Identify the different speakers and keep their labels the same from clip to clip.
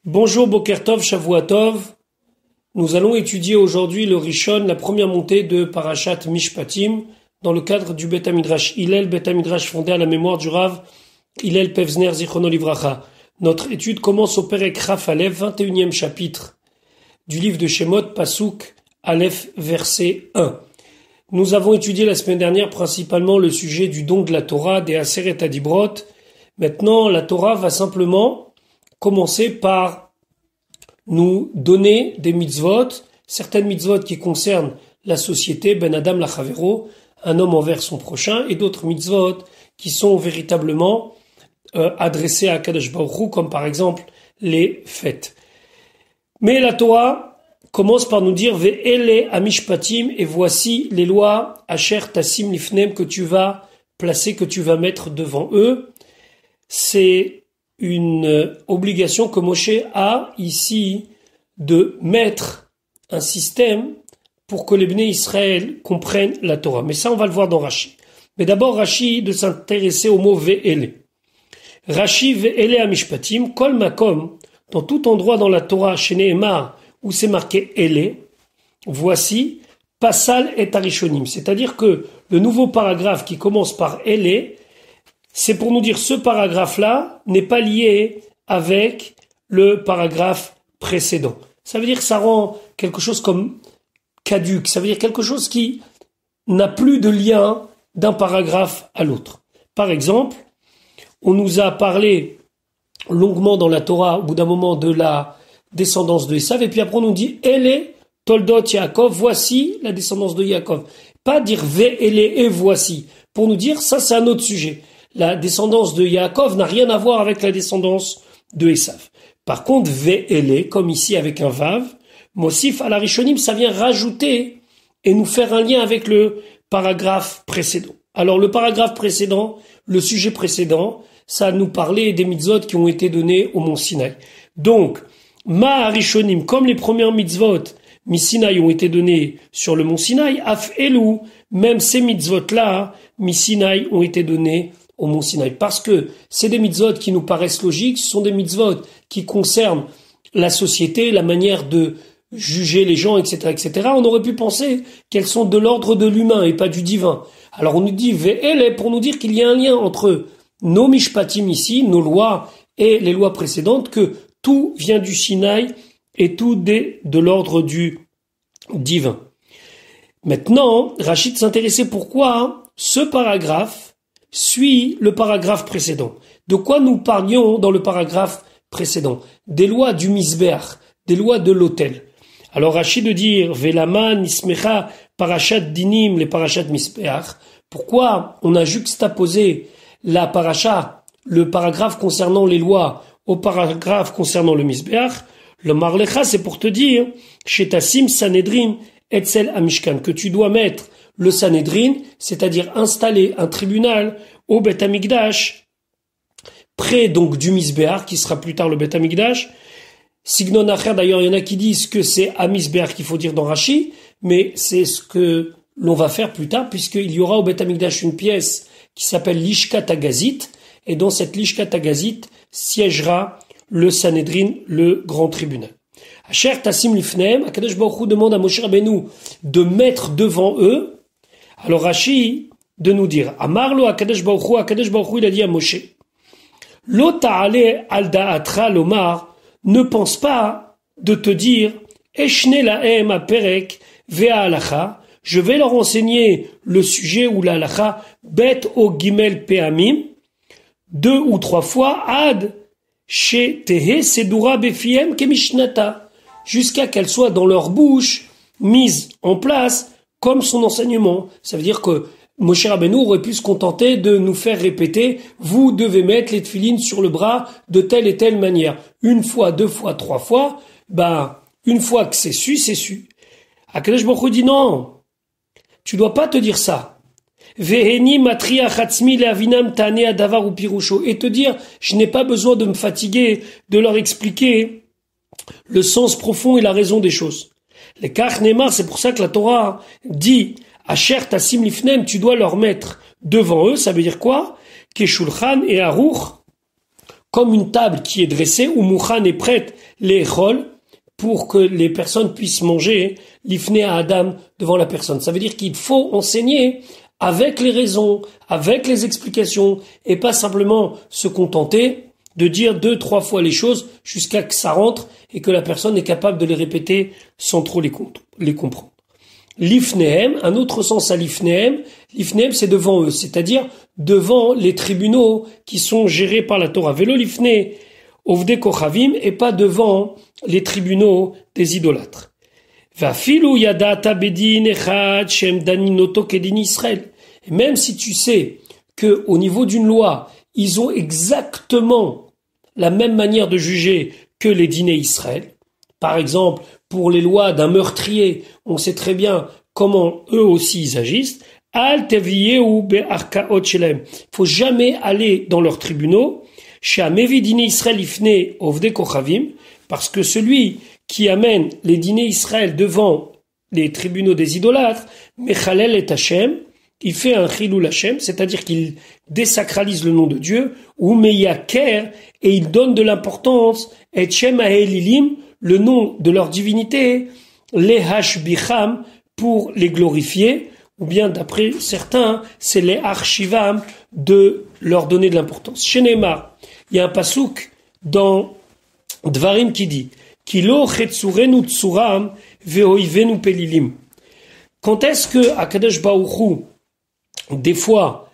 Speaker 1: Bonjour Boker Tov, Shavua Tov. Nous allons étudier aujourd'hui le Rishon, la première montée de Parashat Mishpatim, dans le cadre du Bet HaMidrash Hillel, Bet HaMidrash fondé à la mémoire du Rav Hillel Pevzner Zichrono Livracha. Notre étude commence au Perek Raf Aleph, 21e chapitre du livre de Shemot, Pasuk Aleph, verset 1. Nous avons étudié la semaine dernière principalement le sujet du don de la Torah, des Aseret Adibrot. Maintenant, la Torah va simplement commencer par nous donner des mitzvot, certaines mitzvot qui concernent la société, ben Adam lachavero, un homme envers son prochain, et d'autres mitzvot qui sont véritablement adressées à Kadosh Baruch Hu, comme par exemple les fêtes. Mais la Torah commence par nous dire Ve'ele amishpatim, et voici les lois asher tasim lifnem que tu vas placer, que tu vas mettre devant eux. C'est une obligation que Moshe a ici de mettre un système pour que les Bnei Israël comprennent la Torah. Mais ça, on va le voir dans Rashi. Mais d'abord, Rashi, de s'intéresser au mot Ve'ele. Rashi Ve'ele amishpatim, kol makom, dans tout endroit dans la Torah, chez Nehemar, où c'est marqué Ele, voici, Pasal et Arishonim. C'est-à-dire que le nouveau paragraphe qui commence par Ele, c'est pour nous dire ce paragraphe-là n'est pas lié avec le paragraphe précédent. Ça veut dire que ça rend quelque chose comme caduc. Ça veut dire quelque chose qui n'a plus de lien d'un paragraphe à l'autre. Par exemple, on nous a parlé longuement dans la Torah, au bout d'un moment, de la descendance de Esav, et puis après on nous dit « Ele toldot Yaakov », voici la descendance de Yaakov. Pas dire « Ve'ele » et « voici », pour nous dire « ça c'est un autre sujet ». La descendance de Yaakov n'a rien à voir avec la descendance de Esav. Par contre, Ve'ele, comme ici avec un Vav, Mosif à la Rishonim, ça vient rajouter et nous faire un lien avec le paragraphe précédent. Alors le paragraphe précédent, le sujet précédent, ça nous parlait des mitzvot qui ont été donnés au mont Sinaï. Donc, Ma Rishonim, comme les premières mitzvot mi-Sinaï ont été données sur le mont Sinaï, Af Elou, même ces mitzvot-là, mi-Sinaï ont été données au mont Sinaï. Parce que c'est des mitzvot qui nous paraissent logiques, ce sont des mitzvot qui concernent la société, la manière de juger les gens, etc., etc. On aurait pu penser qu'elles sont de l'ordre de l'humain et pas du divin. Alors on nous dit Ve'ele pour nous dire qu'il y a un lien entre nos mishpatim ici, nos lois et les lois précédentes, que tout vient du Sinaï et tout de l'ordre du divin. Maintenant, Rachid s'intéressait pourquoi ce paragraphe suit le paragraphe précédent. De quoi nous parlions dans le paragraphe précédent? Des lois du misbeach, des lois de l'autel. Alors Rachid de dire Velama nismecha parashat dinim les parashat misbeach. Pourquoi on a juxtaposé la paracha, le paragraphe concernant les lois, au paragraphe concernant le misbeach? Le marlecha, c'est pour te dire shetasim sanedrim etzel amishkan, que tu dois mettre le Sanhedrin, c'est-à-dire installer un tribunal au Bet HaMikdash, près donc du Misbéach, qui sera plus tard le Bet HaMikdash. Signon Acher, d'ailleurs, il y en a qui disent que c'est à Misbéach qu'il faut dire dans Rashi, mais c'est ce que l'on va faire plus tard, puisqu'il y aura au Bet HaMikdash une pièce qui s'appelle l'Ishkat Agazit, et dans cette l'Ishkat Agazit siégera le Sanhedrin, le grand tribunal. Asher Tassim Lifnem, Akadosh Baruch Hu demande à Moshe Rabbeinu de mettre devant eux. Alors Rashi de nous dire, Amarlo Akadosh Baruch Hu, il a dit à Moshe, Lo ta'ale al da'atra lomar, ne pense pas de te dire, Eshne lahem aperek ve'a halacha, je vais leur enseigner le sujet ou la halacha, bet o gimel peamim, 2 ou 3 fois, ad she tehe sedura befiem kemishnata, jusqu'à qu'elle soit dans leur bouche, mise en place, comme son enseignement. Ça veut dire que Moshe Rabbeinu aurait pu se contenter de nous faire répéter « Vous devez mettre les tefilines sur le bras de telle et telle manière. » 1 fois, 2 fois, 3 fois, une fois que c'est su, c'est su. Akadosh Baruch Hu dit non, tu dois pas te dire ça. Veheni matria chatzmi leavinam tane adavar ou pirusho, et te dire je n'ai pas besoin de me fatiguer, de leur expliquer le sens profond et la raison des choses. Les Kach Neymar, c'est pour ça que la Torah dit Asher Tassim Lifnem, tu dois leur mettre devant eux, ça veut dire quoi? Keshulchan et Aruch, comme une table qui est dressée, où Mouchan est prête, les chol, pour que les personnes puissent manger l'ifné à Adam devant la personne. Ça veut dire qu'il faut enseigner avec les raisons, avec les explications, et pas simplement se contenter de dire 2-3 fois les choses jusqu'à que ça rentre et que la personne est capable de les répéter sans trop les comprendre. L'ifnehem, un autre sens à l'ifnehem c'est devant eux, c'est-à-dire devant les tribunaux qui sont gérés par la Torah. Vélo l'ifne ovde kochavim, et pas devant les tribunaux des idolâtres. Vafilu yadata bedin echad shem daninoto kedin Israël. Et même si tu sais que au niveau d'une loi, ils ont exactement la même manière de juger que les dîners Israël. Par exemple, pour les lois d'un meurtrier, on sait très bien comment eux aussi ils agissent. Al teviyehu be'arkaot shelem. Faut jamais aller dans leurs tribunaux. She'amevi dîner Israël ifne ovde kochavim, parce que celui qui amène les dîners Israël devant les tribunaux des idolâtres, mechalel et Hashem, il fait un chilul Hashem, c'est-à-dire qu'il désacralise le nom de Dieu, ou meyaker, et il donne de l'importance, et Shem ha'elilim, le nom de leur divinité, les hashbicham, pour les glorifier, ou bien d'après certains, c'est les archivam, de leur donner de l'importance. Chez Neymar, il y a un pasouk dans Dvarim qui dit, Kilo chetsurenu tsuram veoivenu pelilim. Quand est-ce que Akadosh Baruch Hu, des fois,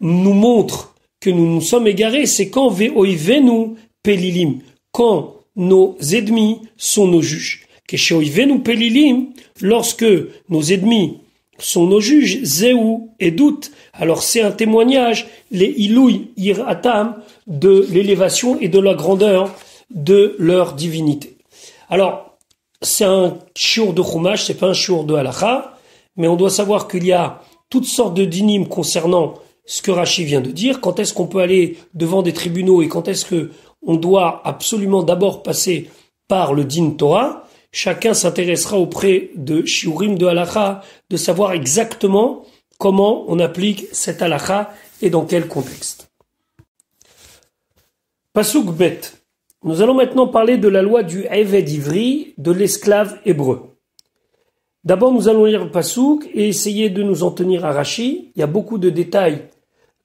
Speaker 1: nous montre que nous nous sommes égarés, c'est quand veoivenu pelilim, quand nos ennemis sont nos juges. Que sheoivenu pelilim, lorsque nos ennemis sont nos juges, zéou et doute, alors c'est un témoignage, les ilouy iratam, de l'élévation et de la grandeur de leur divinité. Alors, c'est un shiur de chumash, c'est pas un shiur de halacha, mais on doit savoir qu'il y a toutes sortes de dinim concernant ce que Rashi vient de dire, quand est-ce qu'on peut aller devant des tribunaux et quand est-ce que on doit absolument d'abord passer par le din Torah. Chacun s'intéressera auprès de shiurim de halacha de savoir exactement comment on applique cette halacha et dans quel contexte. Pasuk bet. Nous allons maintenant parler de la loi du Eved Ivri, de l'esclave hébreu. D'abord, nous allons lire le Pasuk et essayer de nous en tenir à Rashi. Il y a beaucoup de détails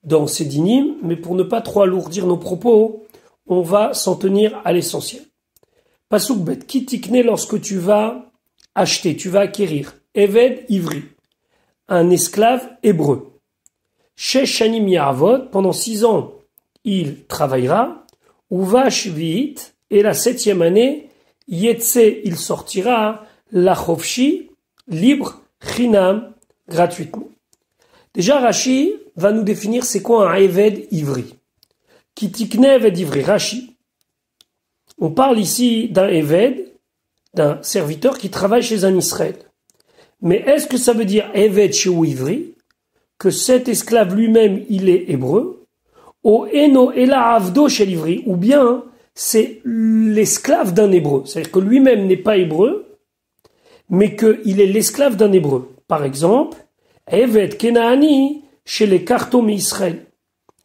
Speaker 1: dans ces dinim, mais pour ne pas trop alourdir nos propos, on va s'en tenir à l'essentiel. Pasuk bet, qui tikne lorsque tu vas acheter, tu vas acquérir. Eved Ivri, un esclave hébreu. Shesh shanim ya'avod, pendant 6 ans, il travaillera. Uva shvi'it, et la 7e année, yetse, il sortira, la chofshi, libre, chinam, gratuitement. Déjà, Rashi va nous définir c'est quoi un Eved Ivri. Qui tikne Eved Ivri, Rashi. On parle ici d'un Eved, d'un serviteur qui travaille chez un Israël. Mais est-ce que ça veut dire Eved chez Ivri, que cet esclave lui-même, il est hébreu, ou eno ela avdo chez l'Ivri, ou bien c'est l'esclave d'un hébreu. C'est-à-dire que lui-même n'est pas hébreu, mais qu'il est l'esclave d'un hébreu. Par exemple, Eved Kenaani chez les Kartom Israël.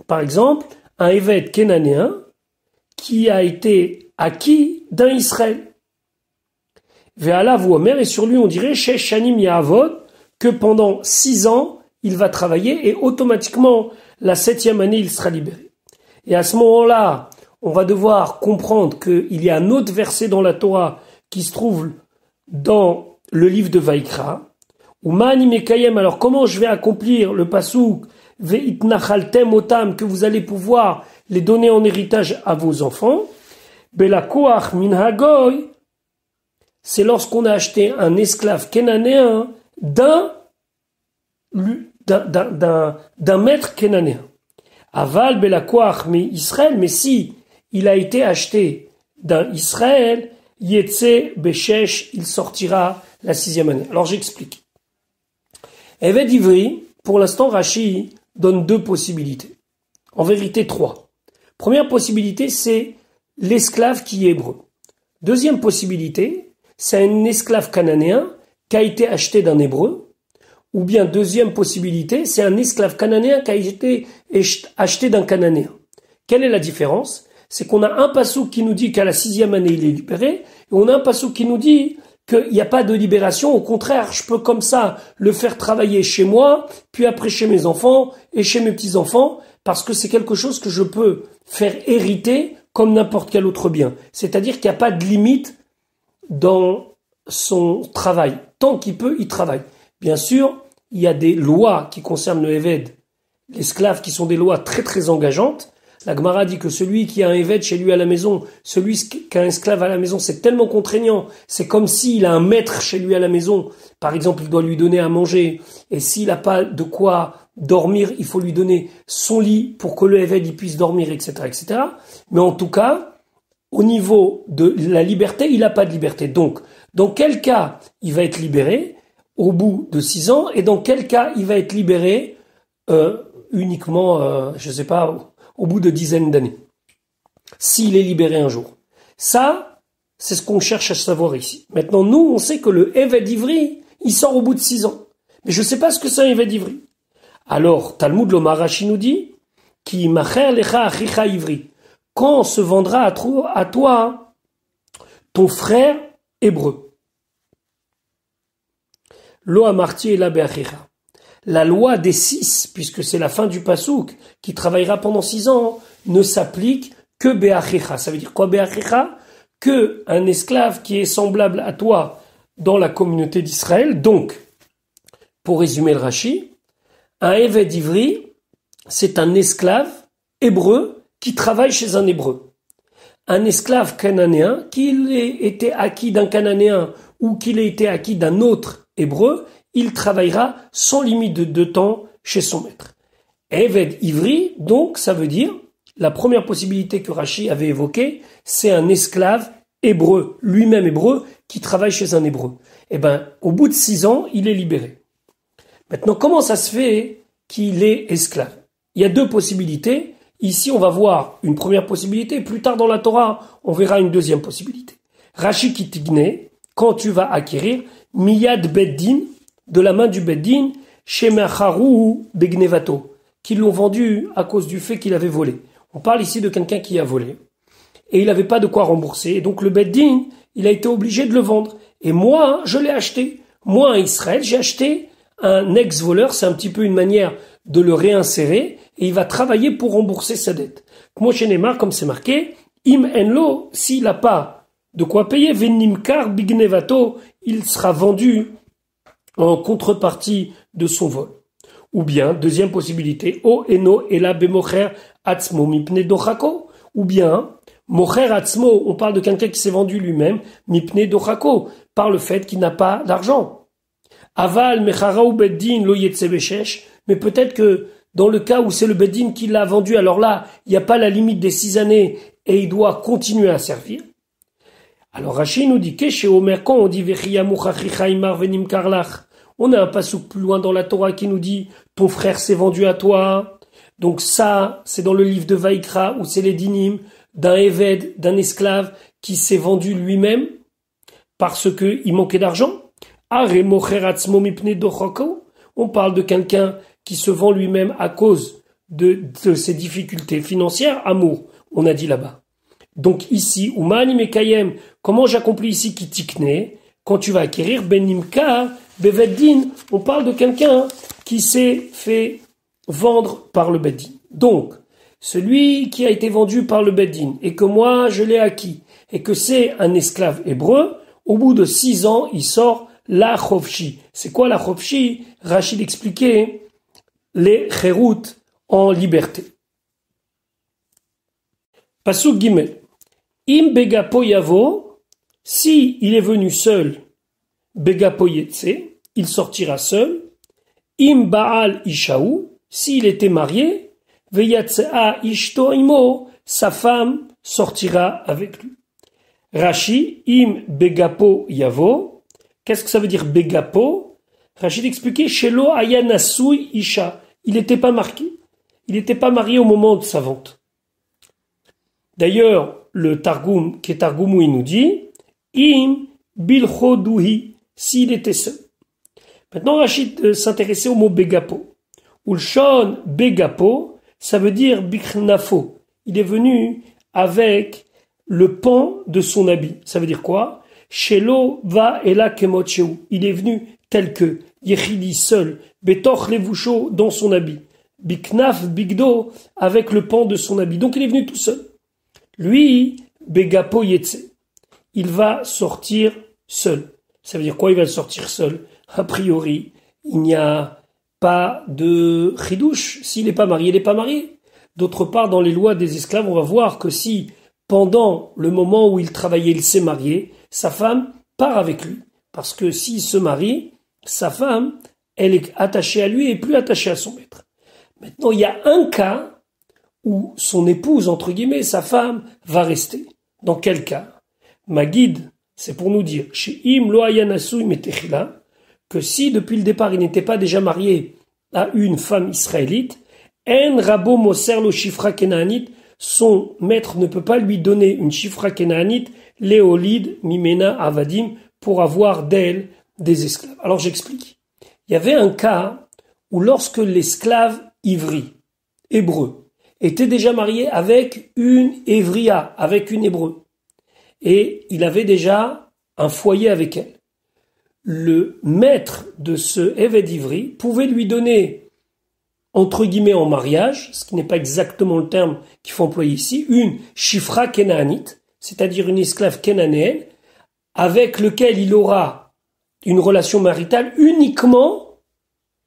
Speaker 1: Par exemple, un Eved Kenanéen qui a été acquis d'un Israël. Ve'ala Omer, et sur lui on dirait Shesh Shanim Ya'avod, que pendant 6 ans il va travailler et automatiquement la 7e année il sera libéré. Et à ce moment-là, on va devoir comprendre qu'il y a un autre verset dans la Torah qui se trouve dans le livre de Vaïkra. Ou Ma'ani Mekayem, alors comment je vais accomplir le pasouk Ve'itnachaltem otam, que vous allez pouvoir les donner en héritage à vos enfants. Belakoach minhagoy, c'est lorsqu'on a acheté un esclave kénanéen d'un maître kénanéen. Aval belakoach mais Israël, mais si il a été acheté d'un Israël, yetse beshesh, il sortira la 6e année. Alors j'explique. Eved Ivri, pour l'instant Rashi donne 2 possibilités. En vérité 3. Première possibilité, c'est l'esclave qui est hébreu. Deuxième possibilité, c'est un esclave cananéen qui a été acheté d'un hébreu. Ou bien deuxième possibilité, c'est un esclave cananéen qui a été acheté d'un cananéen. Quelle est la différence? c'est qu'on a un passouk qui nous dit qu'à la 6e année, il est libéré, et on a un passouk qui nous dit qu'il n'y a pas de libération. Au contraire, je peux comme ça le faire travailler chez moi, puis après chez mes enfants et chez mes petits-enfants, parce que c'est quelque chose que je peux faire hériter comme n'importe quel autre bien. C'est-à-dire qu'il n'y a pas de limite dans son travail. Tant qu'il peut, il travaille. Bien sûr, il y a des lois qui concernent le Eved, l'esclave, qui sont des lois très très engageantes. La Gemara dit que celui qui a un Eved chez lui à la maison, celui qui a un esclave à la maison, c'est tellement contraignant. C'est comme s'il a un maître chez lui à la maison. Par exemple, il doit lui donner à manger. Et s'il n'a pas de quoi dormir, il faut lui donner son lit pour que le Eved il puisse dormir, etc., etc. Mais en tout cas, au niveau de la liberté, il n'a pas de liberté. Donc, dans quel cas il va être libéré au bout de 6 ans, et dans quel cas il va être libéré uniquement, je sais pas, au bout de dizaines d'années, s'il est libéré un jour. Ça, c'est ce qu'on cherche à savoir ici. Maintenant, nous, on sait que le Eved Ivri, il sort au bout de 6 ans. Mais je ne sais pas ce que c'est un Eved Ivri. Alors, Talmud Lomar Rashi nous dit, Ki macher lecha achicha Ivri. Quand se vendra à toi ton frère hébreu. Lo amarti la be'achicha. La loi des 6, puisque c'est la fin du pasouk, qui travaillera pendant 6 ans, ne s'applique que be'achicha. Ça veut dire quoi be'achicha? Que un esclave qui est semblable à toi dans la communauté d'Israël. Donc, pour résumer le Rashi, un Eved Ivri, c'est un esclave hébreu qui travaille chez un hébreu. Un esclave cananéen, qu'il ait été acquis d'un cananéen ou qu'il ait été acquis d'un autre hébreu, il travaillera sans limite de temps chez son maître. Eved Ivri, donc, ça veut dire, la première possibilité que Rashi avait évoquée, c'est un esclave hébreu, lui-même hébreu, qui travaille chez un hébreu. Eh ben, au bout de 6 ans, il est libéré. Maintenant, comment ça se fait qu'il est esclave? Il y a 2 possibilités. Ici, on va voir une première possibilité. Plus tard dans la Torah, on verra une deuxième possibilité. Rashi Kitigne, quand tu vas acquérir, Miyad Beddin, de la main du Beddin, Shemacharu Begnevato, qui l'ont vendu à cause du fait qu'il avait volé. On parle ici de quelqu'un qui a volé. Et il n'avait pas de quoi rembourser. Et donc le Beddin, il a été obligé de le vendre. Et moi, je l'ai acheté. Moi, en Israël, j'ai acheté un ex-voleur. C'est un petit peu une manière de le réinsérer. Et il va travailler pour rembourser sa dette. Moi, chez Neymar, comme c'est marqué, Im enlo, s'il n'a pas de quoi payer, Venimkar Bignevato, il sera vendu en contrepartie de son vol. Ou bien, deuxième possibilité, O eno ela bemocher atzmo mipne dochako. Ou bien, mocher atzmo, on parle de quelqu'un qui s'est vendu lui-même, mipne dochako, par le fait qu'il n'a pas d'argent. Aval mechara ou beddin lo yetse beshesh, mais peut-être que dans le cas où c'est le beddin qui l'a vendu, alors là, il n'y a pas la limite des 6 années et il doit continuer à servir. Alors Rashi nous dit, chez Omer, quand on dit on a un passouk plus loin dans la Torah qui nous dit, ton frère s'est vendu à toi. Donc ça, c'est dans le livre de Vaikra, où c'est les dinim d'un Eved, d'un esclave qui s'est vendu lui-même parce qu'il manquait d'argent. On parle de quelqu'un qui se vend lui-même à cause de ses difficultés financières. Amour, on a dit là-bas. Donc ici, Umani Mekayem, comment j'accomplis ici Kitikne, quand tu vas acquérir Benimka, Beveddin, on parle de quelqu'un qui s'est fait vendre par le Beddin. Donc, celui qui a été vendu par le Beddin et que moi je l'ai acquis et que c'est un esclave hébreu, au bout de 6 ans, il sort la Chofshi. C'est quoi la Chofshi? Rachid expliquait les Kherut en liberté. Pasuk Gimel. Im begapo yavo, si il est venu seul, begapo yetse, il sortira seul. Im baal ishaou, s'il était marié, veyatsea ishto imo, sa femme sortira avec lui. Rashi, im begapo yavo, qu'est-ce que ça veut dire begapo? Rachid expliquait, shelo ayanasui isha, il n'était pas marqué, il n'était pas marié au moment de sa vente. D'ailleurs, le Targum, qui est Targumou, il nous dit, im bilchoduhi, s'il était seul. Maintenant, Rachid s'intéressait au mot begapo. Ulshon begapo, ça veut dire bichnafo. Il est venu avec le pan de son habit. Ça veut dire quoi? Shelo va ela kemot shehu. Il est venu tel que, Yechidi seul, Betoch levusho dans son habit, Biknaf bigdo avec le pan de son habit. Donc il est venu tout seul. Lui, Begapo yetse. Il va sortir seul. Ça veut dire quoi? Il va sortir seul. A priori, il n'y a pas de chidouche. S'il n'est pas marié, il n'est pas marié. D'autre part, dans les lois des esclaves, on va voir que si, pendant le moment où il travaillait, il s'est marié, sa femme part avec lui. Parce que s'il se marie, sa femme, elle est attachée à lui et plus attachée à son maître. Maintenant, il y a un cas où son épouse, entre guillemets, sa femme, va rester. Dans quel cas? Ma guide, c'est pour nous dire, chez Im lo ayanasui metechila, que si depuis le départ il n'était pas déjà marié à une femme israélite, en rabo moser lo shifra kenaanit, son maître ne peut pas lui donner une shifra kenaanit, léolide mimena avadim, pour avoir d'elle des esclaves. Alors j'explique. Il y avait un cas où lorsque l'esclave ivri, hébreu, était déjà marié avec une évria, avec une hébreu, et il avait déjà un foyer avec elle. Le maître de ce évêque ivri pouvait lui donner, entre guillemets en mariage, ce qui n'est pas exactement le terme qu'il faut employer ici, une shifra kenaanite, c'est-à-dire une esclave kénanéenne, avec lequel il aura une relation maritale uniquement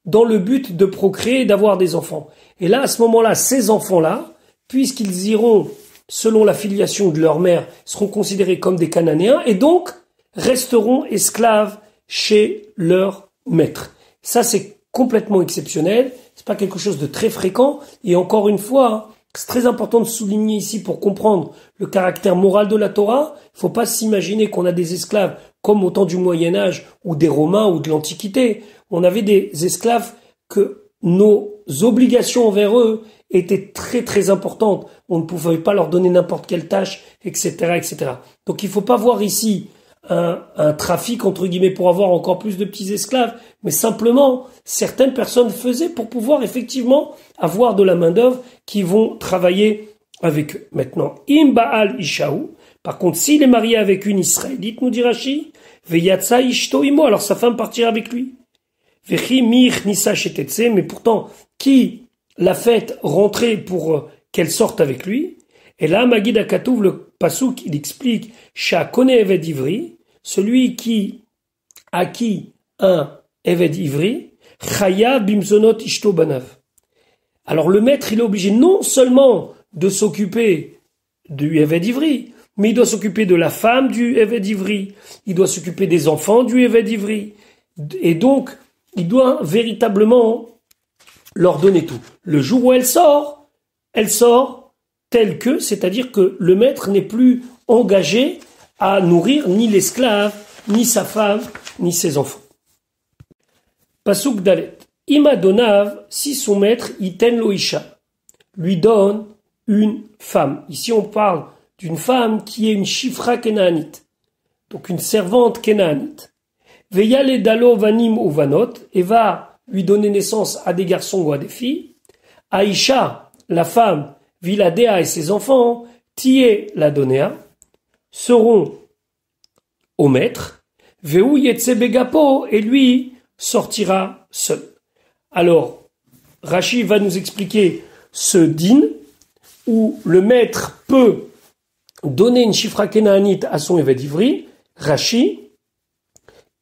Speaker 1: dans le but de procréer et d'avoir des enfants. Et là, à ce moment-là, ces enfants-là, puisqu'ils iront, selon la filiation de leur mère, seront considérés comme des Cananéens et donc resteront esclaves chez leur maître. Ça, c'est complètement exceptionnel. C'est pas quelque chose de très fréquent. Et encore une fois, c'est très important de souligner ici pour comprendre le caractère moral de la Torah. Il faut pas s'imaginer qu'on a des esclaves comme au temps du Moyen-Âge ou des Romains ou de l'Antiquité. On avait des esclaves que nos obligations envers eux étaient très très importantes. On ne pouvait pas leur donner n'importe quelle tâche, etc., etc. Donc il faut pas voir ici un trafic entre guillemets pour avoir encore plus de petits esclaves, mais simplement certaines personnes faisaient pour pouvoir effectivement avoir de la main d'œuvre qui vont travailler avec eux. Maintenant, im baal ishaou. Par contre, s'il est marié avec une Israélite, nous dit Rashi, veyatsa ishto imo, alors sa femme partira avec lui. Vechi mir nisa shetetse, mais pourtant, qui l'a fait rentrer pour qu'elle sorte avec lui? Et là, Magid Akatouv, le pasouk, il explique, Sha kone eved ivri, celui qui acquit un eved ivri, chaya bimzonot ishto banav. Alors le maître, il est obligé non seulement de s'occuper du eved ivri, mais il doit s'occuper de la femme du eved ivri, il doit s'occuper des enfants du eved ivri, et donc il doit véritablement leur donner tout. Le jour où elle sort telle que, c'est-à-dire que le maître n'est plus engagé à nourrir ni l'esclave, ni sa femme, ni ses enfants. Pasuk Dalet. Ima donav, si son maître, iten lo isha, lui donne une femme. Ici on parle d'une femme qui est une shifra kenaanite, donc une servante kenaanite. Veyale dalo vanim ou vanot, et va lui donner naissance à des garçons ou à des filles. Aïcha, la femme, Viladea et ses enfants, Tié la Donéa, seront au maître. Veu yetse begapo, et lui sortira seul. Alors, Rashi va nous expliquer ce din où le maître peut donner une shifra kenaanite à son évêque ivri. Rashi,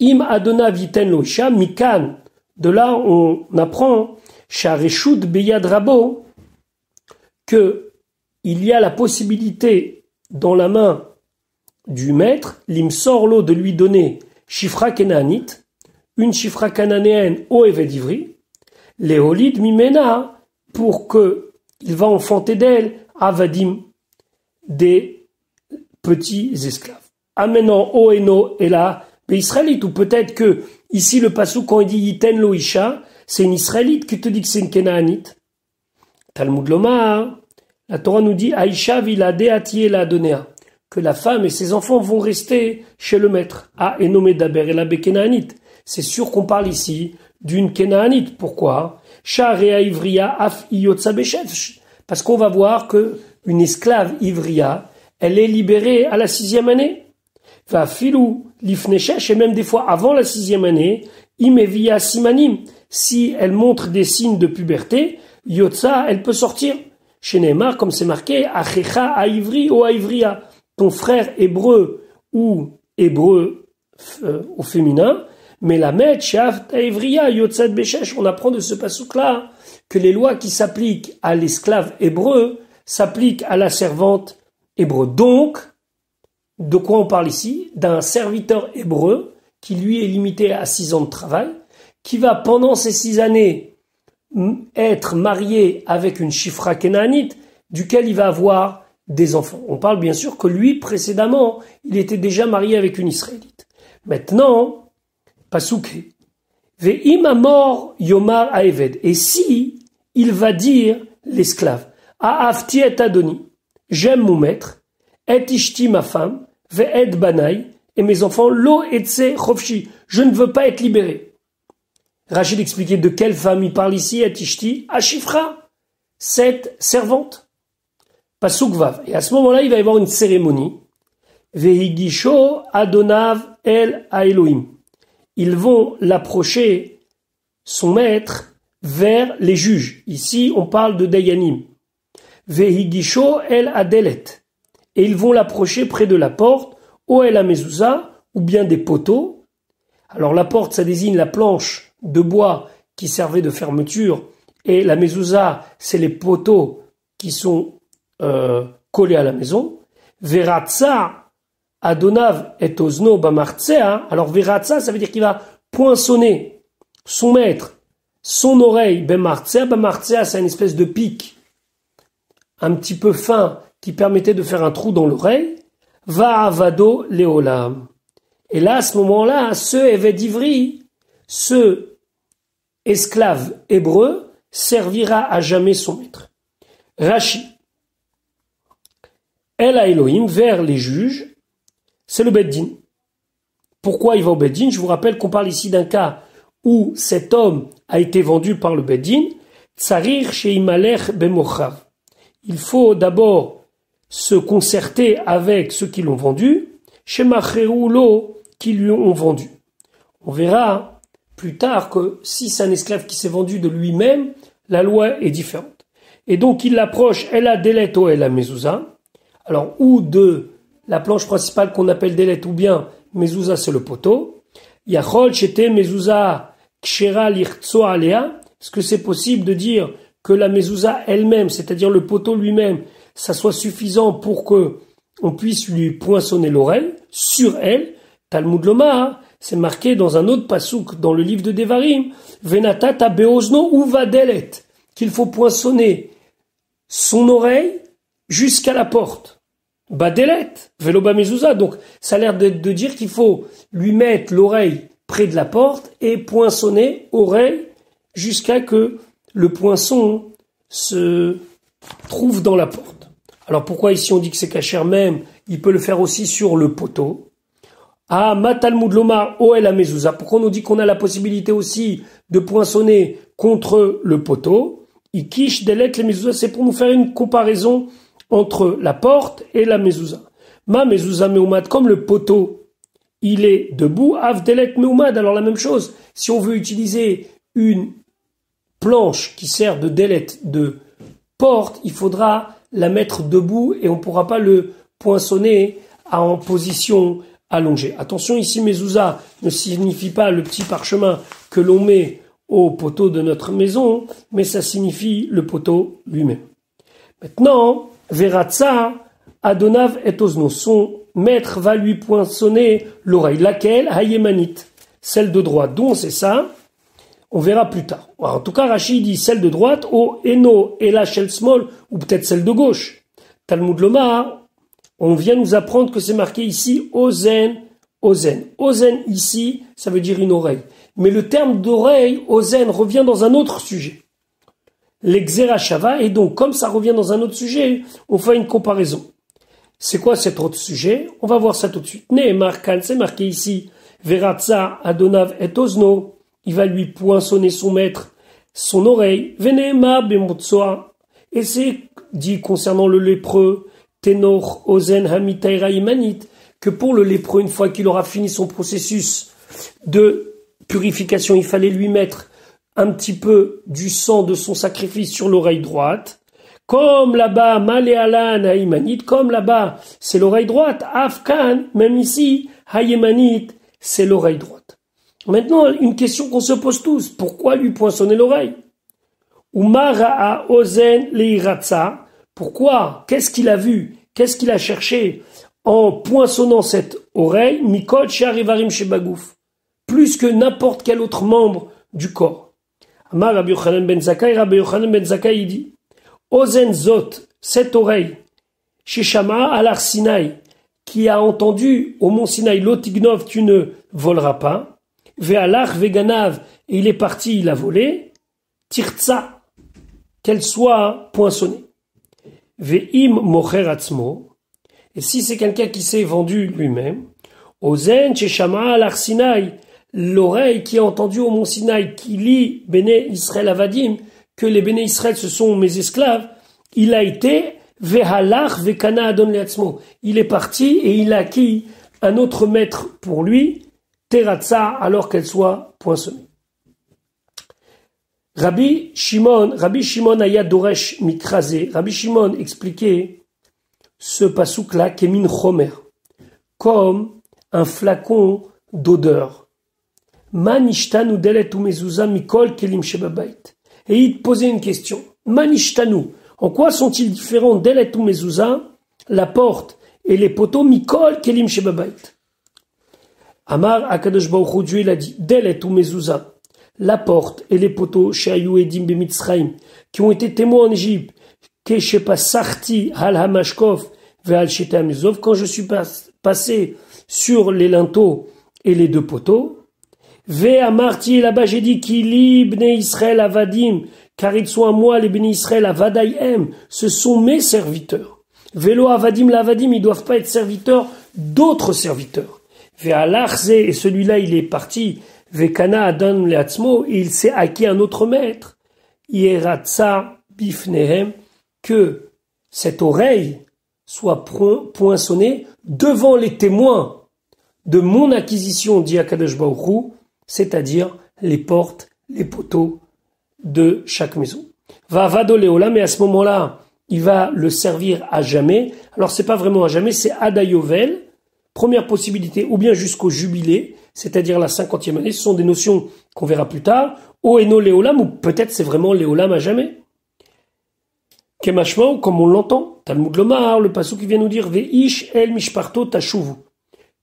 Speaker 1: im adona viten lo isha mikan. De là, on apprend Shareshut beyad rabo que il y a la possibilité dans la main du maître, l'imsorlo, de lui donner shifra kenaanite, une shifra cananéenne au évêque ivri, léolid mimena, pour que il va enfanter d'elle avadim, des petits esclaves. Amenant o eno et là, israélite, ou peut-être que ici le passou quand il dit yiten lo isha, c'est une israélite qui te dit que c'est une kénaanite. Talmud Lomar, la Torah nous dit Aïcha vilade atiye la donea, que la femme et ses enfants vont rester chez le maître. Ah, et nommé daber et la békénaanite. C'est sûr qu'on parle ici d'une kénaanite. Pourquoi? Sha'area ivriya af iyotsa beshef. Parce qu'on va voir que une esclave ivria, elle est libérée à la 6e année. Va filou l'ifneshesh, et même des fois avant la 6e année, imevia simanim, si elle montre des signes de puberté, yotza, elle peut sortir. Chez Neymar, comme c'est marqué, achecha a ivri ou a ivria, ton frère hébreu ou hébreu au féminin, mais la met shaft a ivria yotza beshesh. On apprend de ce passouk-là que les lois qui s'appliquent à l'esclave hébreu s'appliquent à la servante hébreu. Donc, de quoi on parle ici? D'un serviteur hébreu qui lui est limité à 6 ans de travail, qui va pendant ces 6 années être marié avec une Shifra Kénaanite, duquel il va avoir des enfants. On parle bien sûr que lui, précédemment, il était déjà marié avec une Israélite. Maintenant, Pasuk, Ve'im amor yomar aeved. Et si il va dire l'esclave, Aafti et Adoni, j'aime mon maître, et ishti ma femme, ve'ed banai, et mes enfants, lo etse chofshi, je ne veux pas être libéré. Rachid expliquait de quelle femme il parle ici, et ishti, Ashifra, cette servante. Pasuk vav. Et à ce moment-là, il va y avoir une cérémonie. Vehigisho adonav el Elohim. Ils vont l'approcher, son maître, vers les juges. Ici, on parle de Dayanim. Vehigisho el adelet. Et ils vont l'approcher près de la porte, ou el amezouza, ou bien des poteaux. Alors la porte, ça désigne la planche de bois qui servait de fermeture, et la mezouza, c'est les poteaux qui sont collés à la maison. Veratza adonav et ozno bamartzea. Alors veratza, ça veut dire qu'il va poinçonner son maître, son oreille, bamartzea. Bamartzea, c'est une espèce de pic un petit peu fin qui permettait de faire un trou dans l'oreille. Va avado leolam. Et là, à ce moment-là, ce évêque d'Ivry, ce esclave hébreu, servira à jamais son maître. Rashi. El a Elohim, vers les juges, c'est le Beddin. Pourquoi il va au Beddin? Je vous rappelle qu'on parle ici d'un cas où cet homme a été vendu par le Beddin. Tsarir sheimalech bemochav. Il faut d'abord se concerter avec ceux qui l'ont vendu, chez Macheroulo qui lui ont vendu. On verra plus tard que si c'est un esclave qui s'est vendu de lui-même, la loi est différente. Et donc il l'approche, elle a Delet ou elle a Mezouza. Alors, ou de la planche principale qu'on appelle Delet, ou bien Mezouza c'est le poteau. Yachol chete Mezouza kshera lirtso alea. Est-ce que c'est possible de dire que la Mezouza elle-même, c'est-à-dire le poteau lui-même, ça soit suffisant pour que on puisse lui poinçonner l'oreille sur elle? Talmud Lomar, c'est marqué dans un autre pasouk dans le livre de Devarim, Venatata beozno uva delet, qu'il faut poinçonner son oreille jusqu'à la porte. Badelet, veloba mezouza. Donc, ça a l'air de dire qu'il faut lui mettre l'oreille près de la porte et poinçonner oreille jusqu'à que le poinçon se trouve dans la porte. Alors, pourquoi ici on dit que c'est cachère même? Il peut le faire aussi sur le poteau. Ah, matalmud lomar oel amezouza. Pourquoi on nous dit qu'on a la possibilité aussi de poinçonner contre le poteau? Ikish delet le mezouza, c'est pour nous faire une comparaison entre la porte et la mezouza. Ma mezouza meumad, comme le poteau, il est debout, av delet meumad. Alors la même chose, si on veut utiliser une planche qui sert de delet de porte, il faudra la mettre debout et on ne pourra pas le poinçonner en position allongée. Attention, ici mezouza ne signifie pas le petit parchemin que l'on met au poteau de notre maison, mais ça signifie le poteau lui-même. Maintenant, Veratza, Adonav et Ozno, son maître va lui poinçonner l'oreille. Laquelle? Hayemanite, celle de droite. D'où on sait ça? On verra plus tard. Alors, en tout cas, Rachid dit celle de droite, au Eno et la Shel Small, ou peut-être celle de gauche. Talmud Lomar, on vient nous apprendre que c'est marqué ici Ozen, Ozen. Ozen ici, ça veut dire une oreille. Mais le terme d'oreille, Ozen, revient dans un autre sujet. L'Exerashava, et donc, comme ça revient dans un autre sujet, on fait une comparaison. C'est quoi cet autre sujet? On va voir ça tout de suite. Nehemar Kan, c'est marqué ici, Veratza Adonav et Ozno. Il va lui poinçonner son maître, son oreille. Venehemar Bemotsoa. Et c'est dit concernant le lépreux, Tenor Ozen Hamitaira Imanit, que pour le lépreux, une fois qu'il aura fini son processus de purification, il fallait lui mettre un petit peu du sang de son sacrifice sur l'oreille droite. Comme là-bas, Maléalan Haïmanit, comme là-bas, c'est l'oreille droite. Afkan, même ici, Haïmanit, c'est l'oreille droite. Maintenant, une question qu'on se pose tous. Pourquoi lui poinçonner l'oreille? Umara Ozen Leiratsa. Pourquoi? Qu'est-ce qu'il a vu? Qu'est-ce qu'il a cherché en poinçonnant cette oreille? Mikol Sharivarim Shebagouf. Plus que n'importe quel autre membre du corps. Amar Rabbi Yochanan ben Zakkai, Rabbi Yochanan ben Zakkai, il dit Ozen Zot, cette oreille, Sheshama Alar Sinaï, qui a entendu au mont Sinaï, Lotignov, tu ne voleras pas, Ve'alach Veganav, et il est parti, il a volé, Tirtsa, qu'elle soit poinçonnée. Ve'im Mocher Atzmo, et si c'est quelqu'un qui s'est vendu lui-même, Ozen Sheshama Alar Sinaï, l'oreille qui a entendu au mont Sinaï, qui lit Béné Israël Avadim, que les Béné Israël ce sont mes esclaves, il a été Vehalach Vekana Adon Leatzmo. Il est parti et il a acquis un autre maître pour lui, Teratsa, alors qu'elle soit poinçonnée. Rabbi Shimon Aya Doresh Mikrasé. Rabbi Shimon expliquait ce pasouk-là, Kemin Chomer, comme un flacon d'odeur. Manishtanu delet umezuza mikol kelim shebabait. Et il posait une question. Manishtanu. En quoi sont-ils différents delet umezuza, la porte et les poteaux mikol kelim shebabait? Amar Akadosh Baruch Hu, Dieu il a dit delet umezuza, la porte et les poteaux shayu edim bemitzraim, qui ont été témoins en Égypte, que shepasarti hal hamashkov ve'al shete amizov, quand je suis passé sur les linteaux et les deux poteaux. Ve'amarti, là-bas j'ai dit Kili bnei Israël avadim, car ils sont à moi les bnei Israël avadaïem, ce sont mes serviteurs. Vélo avadim l'avadim, ils doivent pas être serviteurs d'autres serviteurs. Ve'alachze, et celui-là il est parti, ve'kana adon leatzmo, et il s'est acquis un autre maître. Yeratsa bifnehem, que cette oreille soit poinçonnée devant les témoins de mon acquisition, dit Akadosh Baruch Hu, c'est-à-dire les portes, les poteaux de chaque maison. Va vadoléola, mais à ce moment-là, il va le servir à jamais. Alors c'est pas vraiment à jamais, c'est Adayovel, première possibilité, ou bien jusqu'au jubilé, c'est-à-dire la 50e année. Ce sont des notions qu'on verra plus tard. Oeno léolam, ou peut-être c'est vraiment léolam à jamais. Kemashma, comme on l'entend, Talmud Lomar, le passage qui vient nous dire Veish el mishparto tashuvu,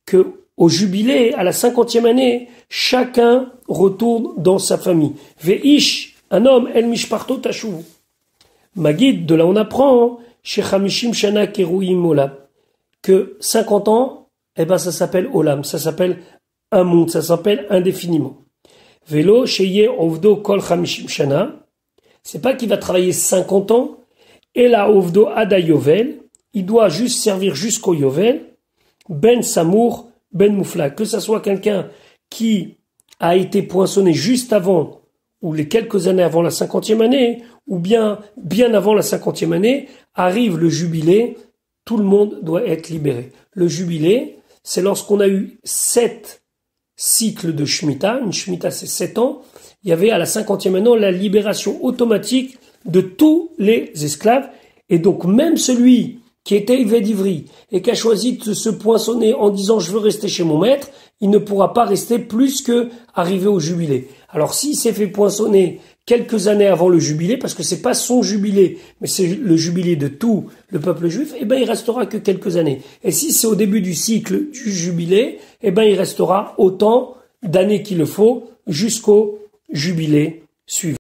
Speaker 1: que au jubilé, à la 50e année, chacun retourne dans sa famille. Veish, un homme, el mishparto tashuvu. Magid, de là on apprend, chez Chamishim Shana Keruim Olam, que 50 ans, eh ben ça s'appelle Olam, ça s'appelle un monde, ça s'appelle indéfiniment. Vélo, Sheye Ovdo Kol Chamishim Shana, c'est pas qu'il va travailler 50 ans, et la Ovdo Ada Yovel, il doit juste servir jusqu'au Yovel, Ben Samour, Ben Moufla, que ça soit quelqu'un qui a été poinçonné juste avant, ou les quelques années avant la 50e année, ou bien avant la 50e année, arrive le jubilé, tout le monde doit être libéré. Le jubilé, c'est lorsqu'on a eu 7 cycles de Shemitah, une Shemitah c'est 7 ans, il y avait à la 50e année la libération automatique de tous les esclaves, et donc même celui qui était Ived Ivri et qui a choisi de se poinçonner en disant je veux rester chez mon maître, il ne pourra pas rester plus que arrivé au jubilé. Alors s'il s'est fait poinçonner quelques années avant le jubilé, parce que c'est pas son jubilé, mais c'est le jubilé de tout le peuple juif, eh ben il restera que quelques années. Et si c'est au début du cycle du jubilé, eh ben il restera autant d'années qu'il le faut jusqu'au jubilé suivant.